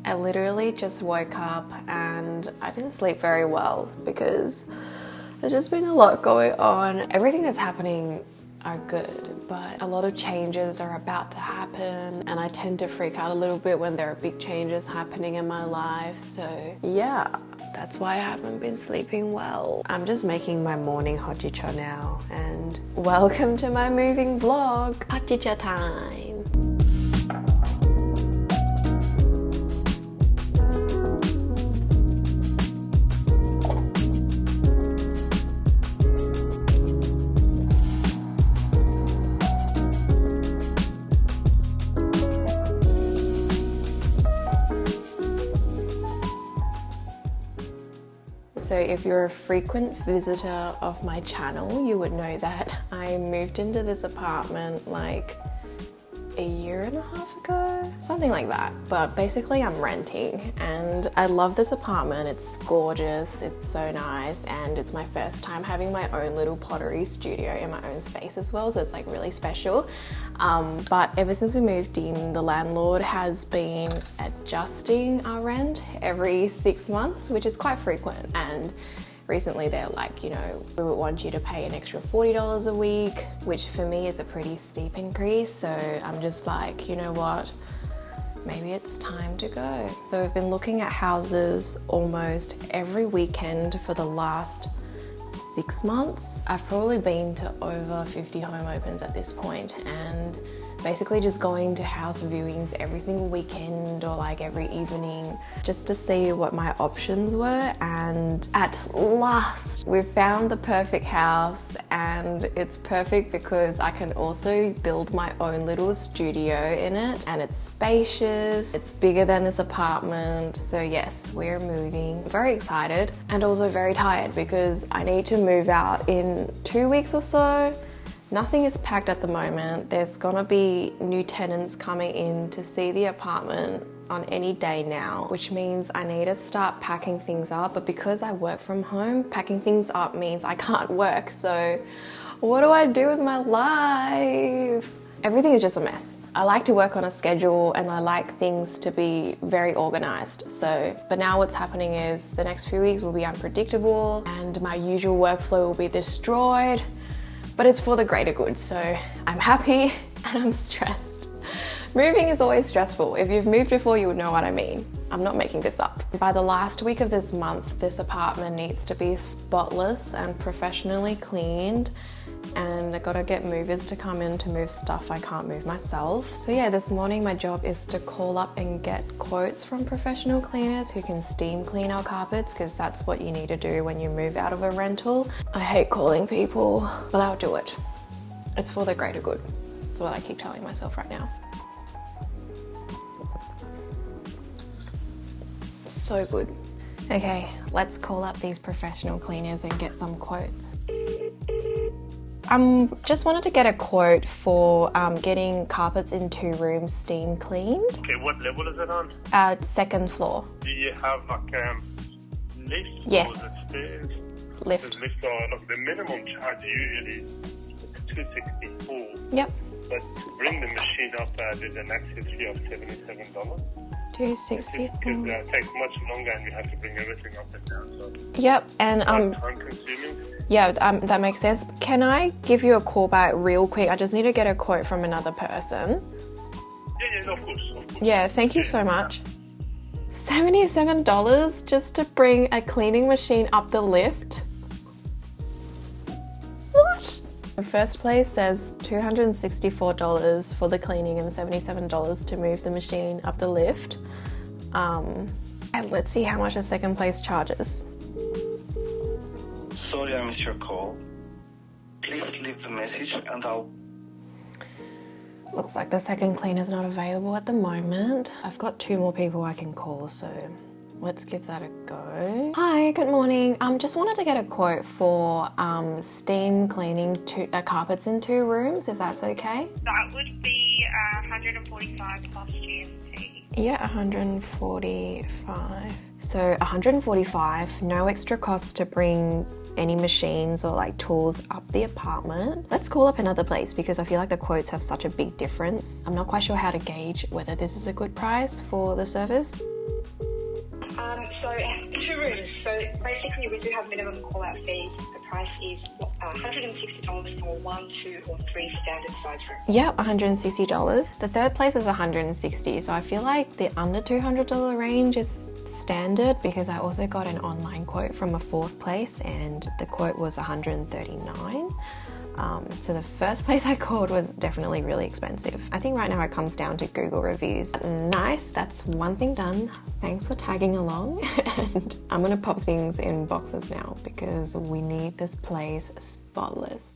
I literally just woke up and I didn't sleep very well because there's just been a lot going on. Everything that's happening are good, but a lot of changes are about to happen and I tend to freak out a little bit when there are big changes happening in my life. So yeah, that's why I haven't been sleeping well. I'm just making my morning hojicha now, and welcome to my moving vlog. Hojicha time. So if you're a frequent visitor of my channel, you would know that I moved into this apartment like a year and a half ago, something like that. But basically I'm renting and I love this apartment. It's gorgeous, it's so nice, and it's my first time having my own little pottery studio in my own space as well, so it's like really special. But ever since we moved in, the landlord has been adjusting our rent every 6 months, which is quite frequent. And recently they're like, you know, we would want you to pay an extra $40 a week, which for me is a pretty steep increase. So I'm just like, you know what, maybe it's time to go. So we've been looking at houses almost every weekend for the last 6 months. I've probably been to over 50 home opens at this point, and basically just going to house viewings every single weekend or like every evening just to see what my options were. And at last we've found the perfect house, and it's perfect because I can also build my own little studio in it, and it's spacious, it's bigger than this apartment. So yes, we're moving. Very excited and also very tired because I need to move out in 2 weeks or so. Nothing is packed at the moment. There's gonna be new tenants coming in to see the apartment on any day now, which means I need to start packing things up. But because I work from home, packing things up means I can't work. So what do I do with my life? Everything is just a mess. I like to work on a schedule and I like things to be very organized. But now what's happening is the next few weeks will be unpredictable and my usual workflow will be destroyed. But it's for the greater good, so I'm happy and I'm stressed. Moving is always stressful. If you've moved before, you would know what I mean. I'm not making this up. By the last week of this month, this apartment needs to be spotless and professionally cleaned, and I gotta get movers to come in to move stuff I can't move myself. So yeah, this morning my job is to call up and get quotes from professional cleaners who can steam clean our carpets, because that's what you need to do when you move out of a rental. I hate calling people, but I'll do it. It's for the greater good. That's what I keep telling myself right now. So good. Okay, let's call up these professional cleaners and get some quotes. Just wanted to get a quote for getting carpets in 2 rooms steam cleaned. Okay, what level is it on? 2nd floor. Do you have like lift? Yes. Or is it stairs? Lift. The lift are, look, the minimum charge usually is $264. Yep. But to bring the machine up, there's an access fee of $77. $264. Because it takes much longer and we have to bring everything up and down. So yep, and time consuming. yeah, that makes sense. Can I give you a call back real quick? I just need to get a quote from another person. Yeah, no, of course. Yeah, thank you so much. $77 just to bring a cleaning machine up the lift? What? The first place says $264 for the cleaning and $77 to move the machine up the lift. And let's see how much the second place charges. Sorry I missed your call. Please leave the message and I'll... Looks like the second cleaner's not available at the moment. I've got 2 more people I can call, so let's give that a go. Hi, good morning. Just wanted to get a quote for steam cleaning carpets in 2 rooms, if that's okay. That would be 145 plus GST. Yeah, 145. So 145, no extra cost to bring any machines or like tools up the apartment. Let's call up another place because I feel like the quotes have such a big difference. I'm not quite sure how to gauge whether this is a good price for the service. So 2 rooms. So basically we do have minimum call out fee. The price is $160 for 1, 2 or 3 standard size rooms. Yep, $160. The third place is $160, so I feel like the under $200 range is standard because I also got an online quote from a fourth place and the quote was $139. So the first place I called was definitely really expensive. I think right now it comes down to Google reviews. Nice, that's one thing done. Thanks for tagging along. And I'm gonna pop things in boxes now because we need this place spotless.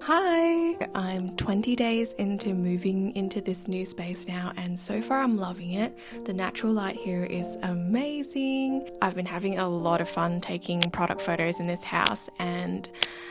Hi! I'm 20 days into moving into this new space now and so far I'm loving it. The natural light here is amazing. I've been having a lot of fun taking product photos in this house, and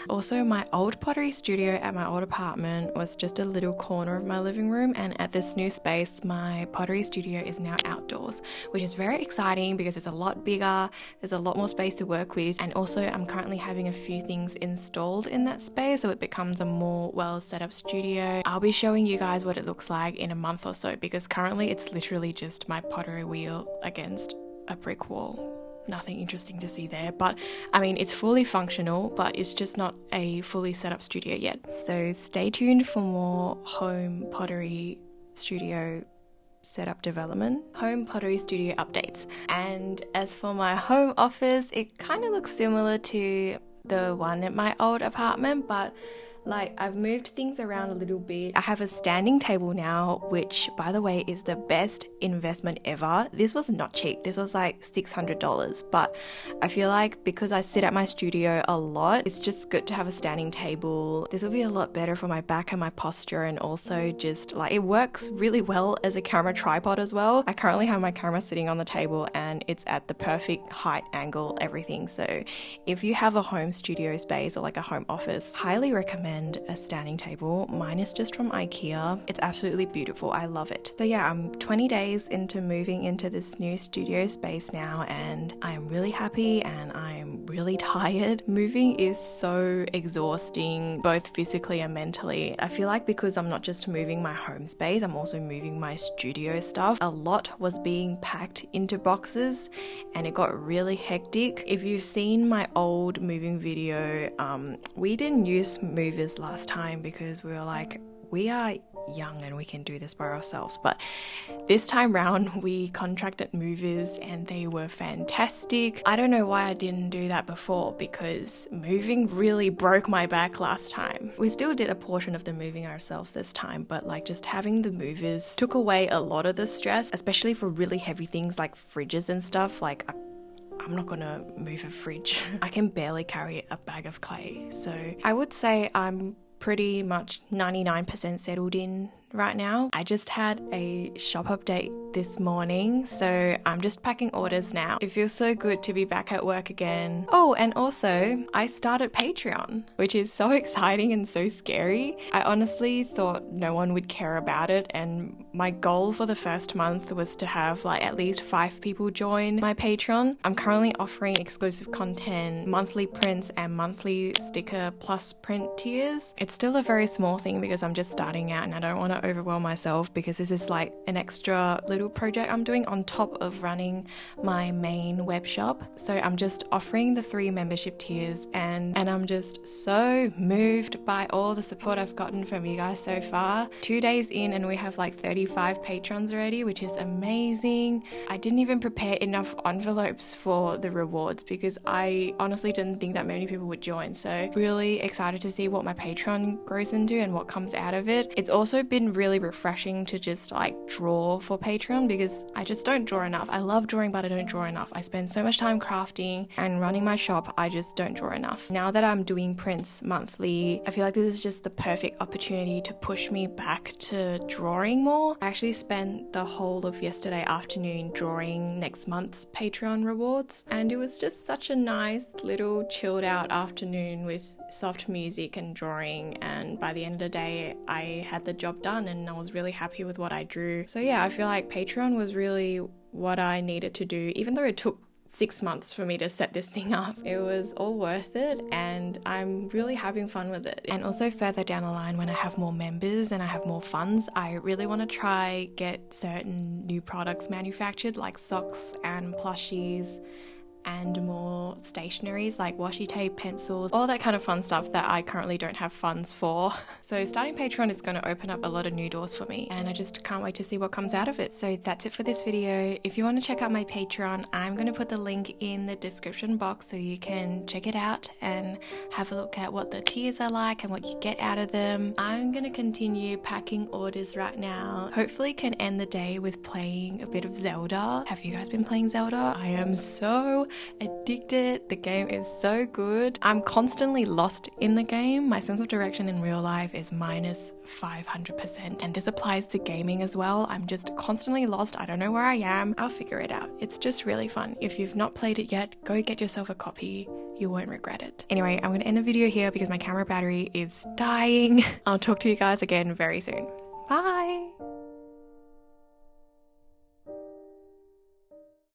also my old pottery studio at my old apartment was just a little corner of my living room, and at this new space my pottery studio is now outdoors, which is very exciting because it's a lot bigger, there's a lot more space to work with, and also I'm currently having a few things installed in that space so it becomes a more well set up studio. I'll be showing you guys what it looks like in a month or so because currently it's literally just my pottery wheel against a brick wall. Nothing interesting to see there, but I mean it's fully functional, but it's just not a fully set up studio yet. So stay tuned for more home pottery studio setup development, home pottery studio updates. And as for my home office, it kind of looks similar to the one at my old apartment, but Like, I've moved things around a little bit. I have a standing table now, which, by the way, is the best investment ever. This was not cheap. This was like $600, but I feel like because I sit at my studio a lot, it's just good to have a standing table. This will be a lot better for my back and my posture, and also just like it works really well as a camera tripod as well. I currently have my camera sitting on the table and it's at the perfect height, angle, everything. So if you have a home studio space or like a home office, highly recommend a standing table. Mine is just from IKEA. It's absolutely beautiful. I love it. So yeah, I'm 20 days into moving into this new studio space now, and I'm really happy and I'm really tired. Moving is so exhausting, both physically and mentally. I feel like because I'm not just moving my home space, I'm also moving my studio stuff. A lot was being packed into boxes and it got really hectic. If you've seen my old moving video, we didn't use movers last time because we were like, we are young and we can do this by ourselves. But this time round we contracted movers and they were fantastic. I don't know why I didn't do that before, because moving really broke my back last time. We still did a portion of the moving ourselves this time, but like just having the movers took away a lot of the stress, especially for really heavy things like fridges and stuff. Like I'm not gonna move a fridge. I can barely carry a bag of clay. So I would say I'm pretty much 99% settled in right now. I just had a shop update this morning, so I'm just packing orders now. It feels so good to be back at work again. Oh, and also I started Patreon, which is so exciting and so scary. I honestly thought no one would care about it, and my goal for the first month was to have like at least 5 people join my Patreon. I'm currently offering exclusive content, monthly prints and monthly sticker plus print tiers. It's still a very small thing because I'm just starting out and I don't want to overwhelm myself, because this is like an extra little project I'm doing on top of running my main web shop. So I'm just offering the 3 membership tiers, and I'm just so moved by all the support I've gotten from you guys so far. 2 days in and we have like 35 patrons already, which is amazing. I didn't even prepare enough envelopes for the rewards because I honestly didn't think that many people would join. So really excited to see what my Patreon grows into and what comes out of it. It's also been really refreshing to just like draw for Patreon, because I just don't draw enough. I love drawing, but I don't draw enough. I spend so much time crafting and running my shop. I just don't draw enough. Now that I'm doing prints monthly, I feel like this is just the perfect opportunity to push me back to drawing more. I actually spent the whole of yesterday afternoon drawing next month's Patreon rewards, and it was just such a nice little chilled out afternoon with soft music and drawing, and by the end of the day I had the job done and I was really happy with what I drew. So yeah, I feel like Patreon was really what I needed to do, even though it took 6 months for me to set this thing up. It was all worth it and I'm really having fun with it. And also further down the line, when I have more members and I have more funds, I really want to try get certain new products manufactured, like socks and plushies and more stationaries like washi tape, pencils, all that kind of fun stuff that I currently don't have funds for. So starting Patreon is going to open up a lot of new doors for me, and I just can't wait to see what comes out of it. So that's it for this video. If you want to check out my Patreon, I'm going to put the link in the description box so you can check it out and have a look at what the tiers are like and what you get out of them. I'm going to continue packing orders right now. Hopefully can end the day with playing a bit of Zelda. Have you guys been playing Zelda? I am so addicted. The game is so good. I'm constantly lost in the game. My sense of direction in real life is minus 500%, and this applies to gaming as well. I'm just constantly lost. I don't know where I am. I'll figure it out. It's just really fun. If you've not played it yet, go get yourself a copy. You won't regret it. Anyway, I'm going to end the video here because my camera battery is dying. I'll talk to you guys again very soon. Bye!